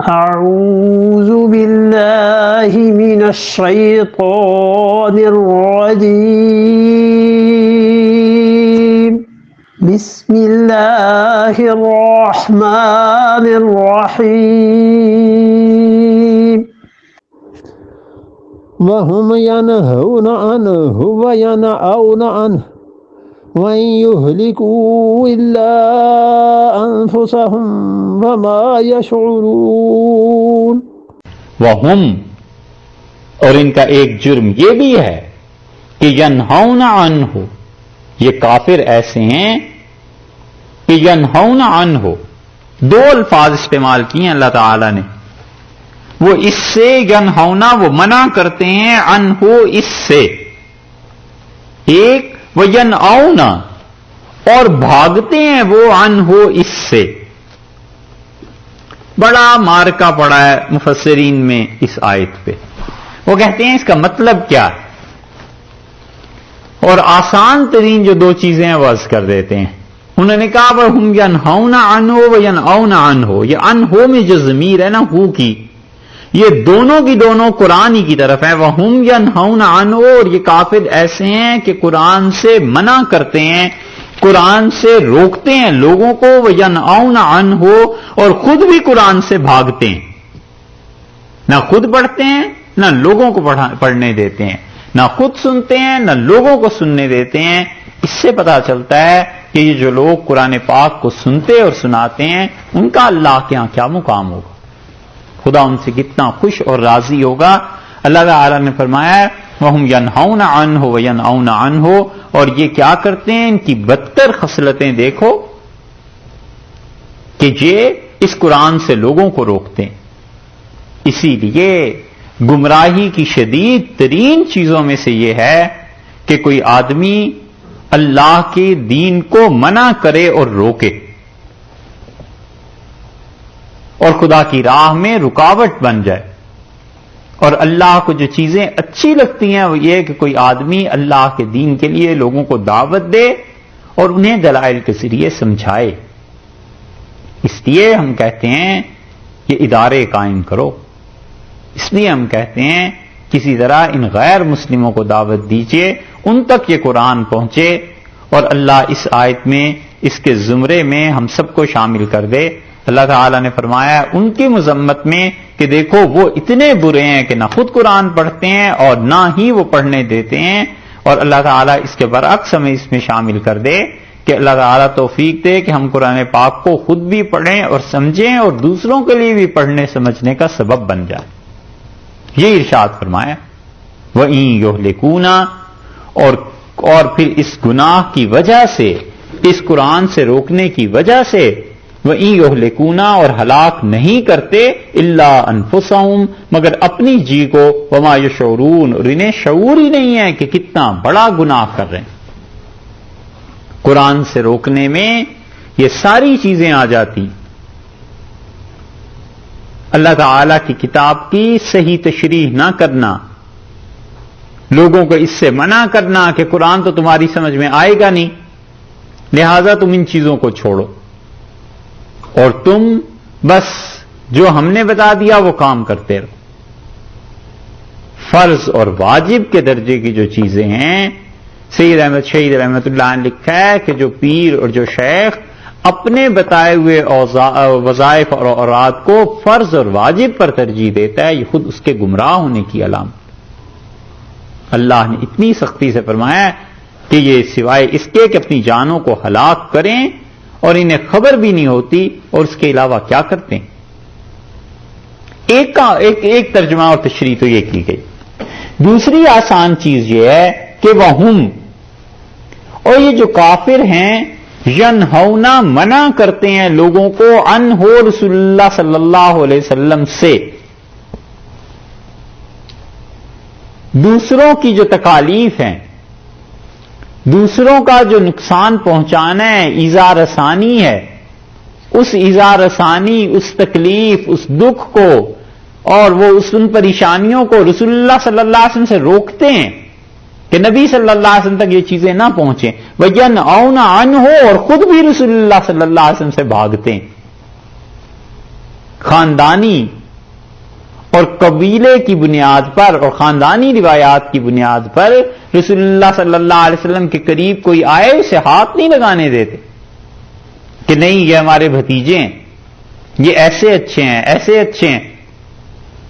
أعوذ بالله من الشيطان الرجيم بسم الله الرحمن الرحيم وهم ينهون عنه وينأون عنه وَإِن يُهْلِكُوا إِلَّا أَنفُسَهُمْ وَمَا يَشْعُرُونَ وَهُمْ، اور ان کا ایک جرم یہ بھی ہے کہ يَنْهَوْنَ عَنْهُ، یہ کافر ایسے ہیں کہ يَنْهَوْنَ عَنْهُ، دو الفاظ استعمال کیے ہیں اللہ تعالی نے. وہ اس سے يَنْهَوْنَ وہ منع کرتے ہیں، عَنْهُ اس سے، ایک وَيَنْأَوْنَ اور بھاگتے ہیں وہ عنہ اس سے. بڑا مارکا پڑا ہے مفسرین میں اس آیت پہ. وہ کہتے ہیں اس کا مطلب کیا ہے، اور آسان ترین جو دو چیزیں ہیں وہ عرض کر دیتے ہیں. انہوں نے کہا وَهُمْ يَنْهَوْنَ عَنْهُ وَيَنْأَوْنَ عَنْهُ، یہ عنہ میں جو ضمیر ہے نا ہو کی، یہ دونوں کی دونوں قرآن ہی کی طرف ہے. وَهُمْ يَنْهَوْنَ عَنْهُ، اور یہ کافر ایسے ہیں کہ قرآن سے منع کرتے ہیں، قرآن سے روکتے ہیں لوگوں کو. وَيَنْأَوْنَ عَنْهُ، اور خود بھی قرآن سے بھاگتے ہیں، نہ خود پڑھتے ہیں نہ لوگوں کو پڑھنے دیتے ہیں، نہ خود سنتے ہیں نہ لوگوں کو سننے دیتے ہیں. اس سے پتہ چلتا ہے کہ یہ جو لوگ قرآن پاک کو سنتے اور سناتے ہیں ان کا اللہ کے ہاں کیا مقام ہوگا، خدا ان سے کتنا خوش اور راضی ہوگا. اللہ تعالی نے فرمایا وَهُمْ يَنْهَوْنَ عَنْهُ وَيَنْأَوْنَ عَنْهُ، اور یہ کیا کرتے ہیں، ان کی بدتر خصلتیں دیکھو کہ یہ اس قرآن سے لوگوں کو روکتے ہیں. اسی لیے گمراہی کی شدید ترین چیزوں میں سے یہ ہے کہ کوئی آدمی اللہ کے دین کو منع کرے اور روکے اور خدا کی راہ میں رکاوٹ بن جائے. اور اللہ کو جو چیزیں اچھی لگتی ہیں وہ یہ کہ کوئی آدمی اللہ کے دین کے لیے لوگوں کو دعوت دے اور انہیں دلائل کے ذریعے سمجھائے. اس لیے ہم کہتے ہیں کہ ادارے قائم کرو، اس لیے ہم کہتے ہیں کسی طرح ان غیر مسلموں کو دعوت دیجئے، ان تک یہ قرآن پہنچے، اور اللہ اس آیت میں اس کے زمرے میں ہم سب کو شامل کر دے. اللہ تعالیٰ نے فرمایا ان کی مذمت میں کہ دیکھو وہ اتنے برے ہیں کہ نہ خود قرآن پڑھتے ہیں اور نہ ہی وہ پڑھنے دیتے ہیں. اور اللہ تعالیٰ اس کے برعکس ہمیں اس میں شامل کر دے کہ اللہ تعالیٰ توفیق دے کہ ہم قرآن پاک کو خود بھی پڑھیں اور سمجھیں اور دوسروں کے لیے بھی پڑھنے سمجھنے کا سبب بن جائے. یہ ارشاد فرمایا وَإِن يُهْلِكُونَ، اور پھر اس گناہ کی وجہ سے، اس قرآن سے روکنے کی وجہ سے وَإِن يُهْلِكُونَ، اور ہلاک نہیں کرتے إِلَّا أَنفُسَهُمْ، مگر اپنی جی کو، وَمَا يَشْعُرُونَ، اور انہیں شعور ہی نہیں ہے کہ کتنا بڑا گناہ کر رہے ہیں. قرآن سے روکنے میں یہ ساری چیزیں آ جاتی. اللہ تعالی کی کتاب کی صحیح تشریح نہ کرنا، لوگوں کو اس سے منع کرنا کہ قرآن تو تمہاری سمجھ میں آئے گا نہیں، لہذا تم ان چیزوں کو چھوڑو اور تم بس جو ہم نے بتا دیا وہ کام کرتے رہو. فرض اور واجب کے درجے کی جو چیزیں ہیں، سید احمد شہید رحمۃ اللہ نے لکھا ہے کہ جو پیر اور جو شیخ اپنے بتائے ہوئے وظائف اور اوراد کو فرض اور واجب پر ترجیح دیتا ہے، یہ خود اس کے گمراہ ہونے کی علامت. اللہ نے اتنی سختی سے فرمایا کہ یہ سوائے اس کے کہ اپنی جانوں کو ہلاک کریں اور انہیں خبر بھی نہیں ہوتی، اور اس کے علاوہ کیا کرتے ہیں. ایک ترجمہ اور تشریح تو یہ کی گئی. دوسری آسان چیز یہ ہے کہ وَهُمْ، اور یہ جو کافر ہیں، ینہونا منع کرتے ہیں لوگوں کو، عنہ رسول اللہ صلی اللہ علیہ وسلم سے، دوسروں کی جو تکالیف ہیں، دوسروں کا جو نقصان پہنچانا ہے، ایذا رسانی ہے، اس ایذا رسانی، اس تکلیف، اس دکھ کو اور وہ ان پریشانیوں کو رسول اللہ صلی اللہ علیہ وسلم سے روکتے ہیں کہ نبی صلی اللہ علیہ وسلم تک یہ چیزیں نہ پہنچیں. وَيَنْأَوْنَ عَنْهُ، اور خود بھی رسول اللہ صلی اللہ علیہ وسلم سے بھاگتے ہیں. خاندانی اور قبیلے کی بنیاد پر اور خاندانی روایات کی بنیاد پر رسول اللہ صلی اللہ علیہ وسلم کے قریب کوئی آئے اسے ہاتھ نہیں لگانے دیتے کہ نہیں یہ ہمارے بھتیجے ہیں، یہ ایسے اچھے ہیں ایسے اچھے ہیں،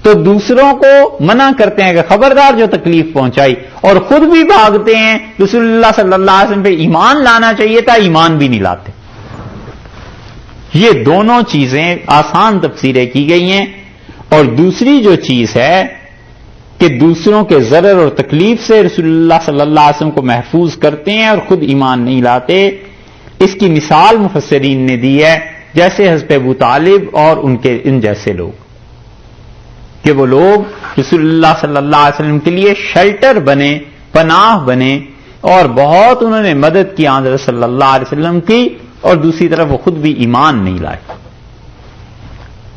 تو دوسروں کو منع کرتے ہیں کہ خبردار جو تکلیف پہنچائی، اور خود بھی بھاگتے ہیں رسول اللہ صلی اللہ علیہ وسلم پہ ایمان لانا چاہیے تھا، ایمان بھی نہیں لاتے۔ یہ دونوں چیزیں آسان تفسیریں کی گئی ہیں۔ اور دوسری جو چیز ہے کہ دوسروں کے ضرر اور تکلیف سے رسول اللہ صلی اللہ علیہ وسلم کو محفوظ کرتے ہیں اور خود ایمان نہیں لاتے، اس کی مثال مفسرین نے دی ہے جیسے حضرت ابو طالب اور ان جیسے لوگ، کہ وہ لوگ رسول اللہ صلی اللہ علیہ وسلم کے لیے شیلٹر بنے، پناہ بنے، اور بہت انہوں نے مدد کی حضرت صلی اللہ علیہ وسلم کی، اور دوسری طرف وہ خود بھی ایمان نہیں لائے۔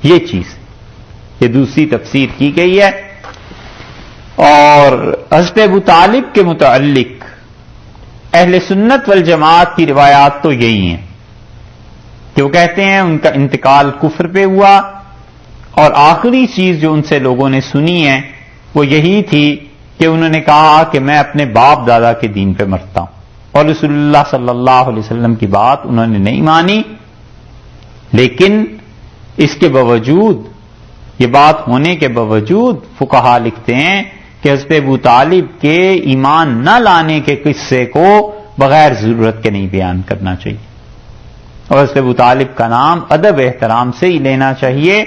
یہ چیز، یہ دوسری تفسیر کی گئی ہے۔ اور حضرت ابو طالب کے متعلق اہل سنت والجماعت کی روایات تو یہی ہیں کہ وہ کہتے ہیں ان کا انتقال کفر پہ ہوا، اور آخری چیز جو ان سے لوگوں نے سنی ہے وہ یہی تھی کہ انہوں نے کہا کہ میں اپنے باپ دادا کے دین پہ مرتا ہوں، اور رسول اللہ صلی اللہ علیہ وسلم کی بات انہوں نے نہیں مانی۔ لیکن اس کے باوجود، یہ بات ہونے کے باوجود، فقہا لکھتے ہیں کہ حضرت ابو طالب کے ایمان نہ لانے کے قصے کو بغیر ضرورت کے نہیں بیان کرنا چاہیے، اور حضرت ابو طالب کا نام ادب احترام سے ہی لینا چاہیے،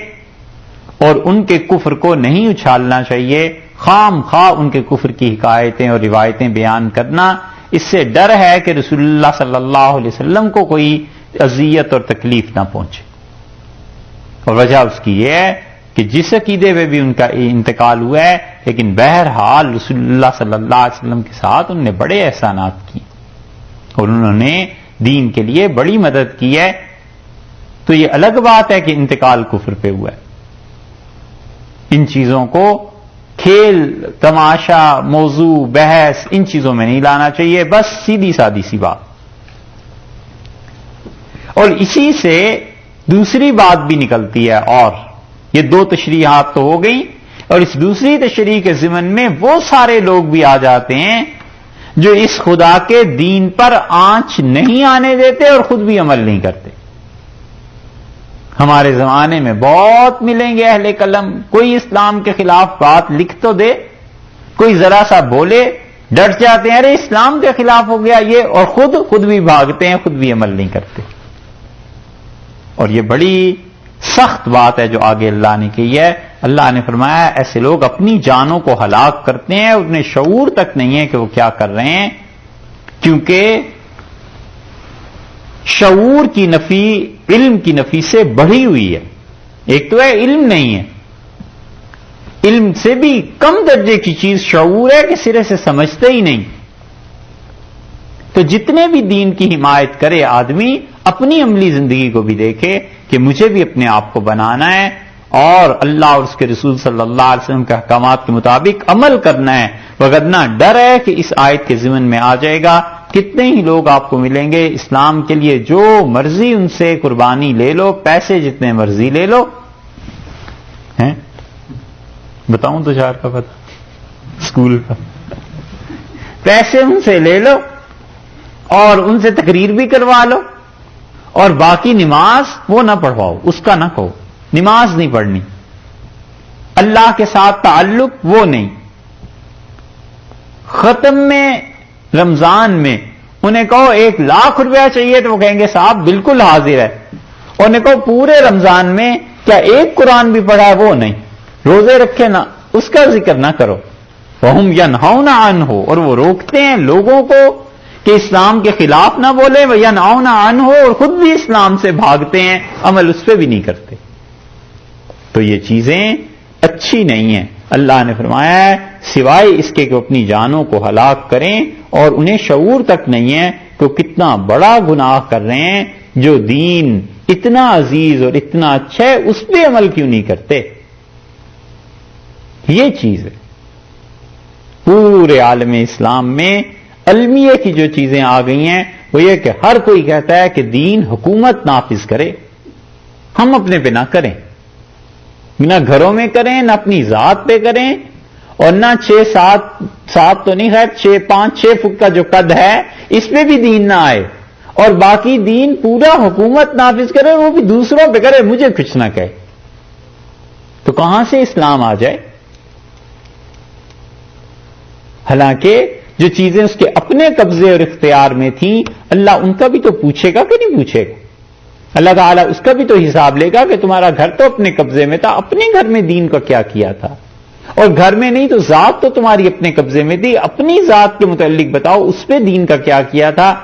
اور ان کے کفر کو نہیں اچھالنا چاہیے، خام خواہ ان کے کفر کی حکایتیں اور روایتیں بیان کرنا۔ اس سے ڈر ہے کہ رسول اللہ صلی اللہ علیہ وسلم کو کوئی اذیت اور تکلیف نہ پہنچے، اور وجہ اس کی یہ ہے کہ جس عقیدے میں بھی ان کا انتقال ہوا ہے، لیکن بہرحال رسول اللہ صلی اللہ علیہ وسلم کے ساتھ انہوں نے بڑے احسانات کیے، اور انہوں نے دین کے لیے بڑی مدد کی ہے۔ تو یہ الگ بات ہے کہ انتقال کفر پہ ہوا ہے۔ ان چیزوں کو کھیل تماشا، موضوع، بحث، ان چیزوں میں نہیں لانا چاہیے، بس سیدھی سادی سی بات۔ اور اسی سے دوسری بات بھی نکلتی ہے، اور یہ دو تشریحات تو ہو گئی، اور اس دوسری تشریح کے ضمن میں وہ سارے لوگ بھی آ جاتے ہیں جو اس خدا کے دین پر آنچ نہیں آنے دیتے اور خود بھی عمل نہیں کرتے۔ ہمارے زمانے میں بہت ملیں گے اہل قلم، کوئی اسلام کے خلاف بات لکھ تو دے، کوئی ذرا سا بولے ڈٹ جاتے ہیں، ارے اسلام کے خلاف ہو گیا یہ، اور خود بھی بھاگتے ہیں، خود بھی عمل نہیں کرتے۔ اور یہ بڑی سخت بات ہے جو آگے اللہ نے کی ہے۔ اللہ نے فرمایا ایسے لوگ اپنی جانوں کو ہلاک کرتے ہیں، انہیں شعور تک نہیں ہے کہ وہ کیا کر رہے ہیں، کیونکہ شعور کی نفی علم کی نفی سے بڑھی ہوئی ہے۔ ایک تو ہے علم نہیں ہے، علم سے بھی کم درجے کی چیز شعور ہے کہ سرے سے سمجھتے ہی نہیں۔ تو جتنے بھی دین کی حمایت کرے آدمی، اپنی عملی زندگی کو بھی دیکھے کہ مجھے بھی اپنے آپ کو بنانا ہے، اور اللہ اور اس کے رسول صلی اللہ علیہ وسلم کے احکامات کے مطابق عمل کرنا ہے، وگرنہ ڈر ہے کہ اس آیت کے ضمن میں آ جائے گا۔ کتنے ہی لوگ آپ کو ملیں گے اسلام کے لیے جو مرضی ان سے قربانی لے لو، پیسے جتنے مرضی لے لو، ہیں بتاؤں تو چار کا پتہ اسکول کا، پیسے ان سے لے لو اور ان سے تقریر بھی کروا لو، اور باقی نماز وہ نہ پڑھواؤ، اس کا نہ کہو نماز نہیں پڑھنی، اللہ کے ساتھ تعلق وہ نہیں۔ ختم میں رمضان میں انہیں کہو 1,00,000 روپیہ چاہیے تو وہ کہیں گے صاحب بالکل حاضر ہے، اور انہیں کہو پورے رمضان میں کیا ایک قرآن بھی پڑھا ہے، وہ نہیں، روزے رکھے نہ، اس کا ذکر نہ کرو، وَهُمْ يَنْهَوْنَ عَنْهُ، اور وہ روکتے ہیں لوگوں کو کہ اسلام کے خلاف نہ بولے، وَيَنْهَوْنَ عَنْهُ، اور خود بھی اسلام سے بھاگتے ہیں، عمل اس پہ بھی نہیں کرتے۔ تو یہ چیزیں اچھی نہیں ہیں۔ اللہ نے فرمایا ہے سوائے اس کے کہ اپنی جانوں کو ہلاک کریں، اور انہیں شعور تک نہیں ہے کہ وہ کتنا بڑا گناہ کر رہے ہیں، جو دین اتنا عزیز اور اتنا اچھا ہے اس پہ عمل کیوں نہیں کرتے۔ یہ چیز ہے پورے عالم اسلام میں المیہ کی جو چیزیں آ گئی ہیں وہ یہ کہ ہر کوئی کہتا ہے کہ دین حکومت نافذ کرے، ہم اپنے پہ نہ کریں، نہ گھروں میں کریں، نہ اپنی ذات پہ کریں، اور نہ 6-7 تو نہیں، خیر 5-6 فٹ کا جو قد ہے اس پہ بھی دین نہ آئے، اور باقی دین پورا حکومت نافذ کرے، وہ بھی دوسروں پہ کرے، مجھے کچھ نہ کہے، تو کہاں سے اسلام آ جائے؟ حالانکہ جو چیزیں اس کے اپنے قبضے اور اختیار میں تھیں، اللہ ان کا بھی تو پوچھے گا کہ نہیں پوچھے گا؟ اللہ تعالیٰ اس کا بھی تو حساب لے گا کہ تمہارا گھر تو اپنے قبضے میں تھا، اپنے گھر میں دین کا کیا کیا تھا؟ اور گھر میں نہیں تو ذات تو تمہاری اپنے قبضے میں تھی، اپنی ذات کے متعلق بتاؤ اس پہ دین کا کیا کیا تھا؟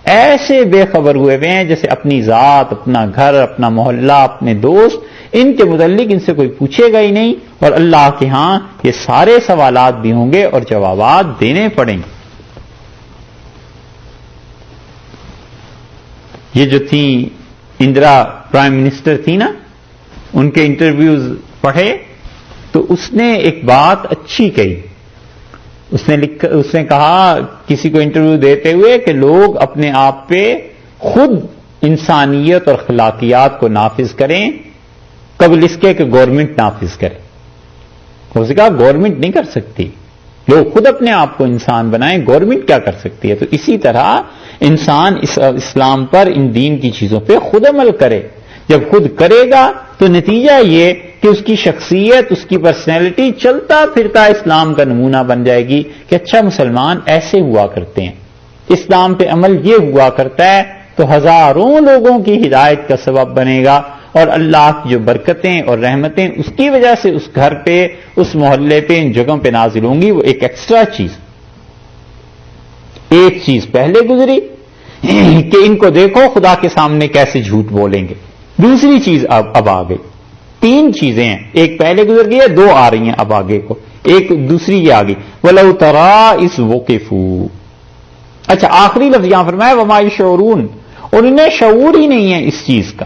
ایسے بے خبر ہوئے ہوئے ہیں جیسے اپنی ذات، اپنا گھر، اپنا محلہ، اپنے دوست، ان کے متعلق ان سے کوئی پوچھے گا ہی نہیں، اور اللہ کے ہاں یہ سارے سوالات بھی ہوں گے اور جوابات دینے پڑیں گے۔ یہ جو تھی اندرا پرائم منسٹر تھی نا، ان کے انٹرویوز پڑھے تو اس نے ایک بات اچھی کہی۔ اس نے کہا کسی کو انٹرویو دیتے ہوئے کہ لوگ اپنے آپ پہ خود انسانیت اور اخلاقیات کو نافذ کریں قبل اس کے کہ گورنمنٹ نافذ کرے۔ اس نے کہا گورنمنٹ نہیں کر سکتی، لوگ خود اپنے آپ کو انسان بنائیں، گورنمنٹ کیا کر سکتی ہے؟ تو اسی طرح انسان اسلام پر، ان دین کی چیزوں پہ خود عمل کرے۔ جب خود کرے گا تو نتیجہ یہ کہ اس کی شخصیت، اس کی پرسنالٹی چلتا پھرتا اسلام کا نمونہ بن جائے گی کہ اچھا مسلمان ایسے ہوا کرتے ہیں، اسلام پہ عمل یہ ہوا کرتا ہے، تو ہزاروں لوگوں کی ہدایت کا سبب بنے گا، اور اللہ کی جو برکتیں اور رحمتیں اس کی وجہ سے اس گھر پہ، اس محلے پہ، ان جگہوں پہ نازل ہوں گی۔ وہ ایک ایکسٹرا چیز، ایک چیز پہلے گزری کہ ان کو دیکھو خدا کے سامنے کیسے جھوٹ بولیں گے، دوسری چیز اب آ گئی، 3 چیزیں ہیں، ایک پہلے گزر گئی ہے، 2 آ رہی ہیں اب آگے کو، ایک دوسری یہ آ گئی وَلَوْ تَرَىٰ إِذْ وُقِفُوا۔ اچھا آخری لفظ یہاں فرمایا وَمَا يَشْعُرُونَ، اور انہیں شعور ہی نہیں ہے اس چیز کا۔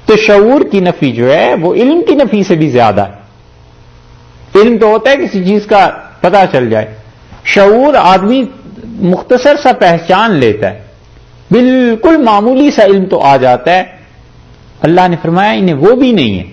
تو شعور کی نفی جو ہے وہ علم کی نفی سے بھی زیادہ ہے۔ علم تو ہوتا ہے کسی چیز کا پتہ چل جائے، شعور آدمی مختصر سا پہچان لیتا ہے، بالکل معمولی سا علم تو آ جاتا ہے۔ اللہ نے فرمایا انہیں وہ بھی نہیں ہے۔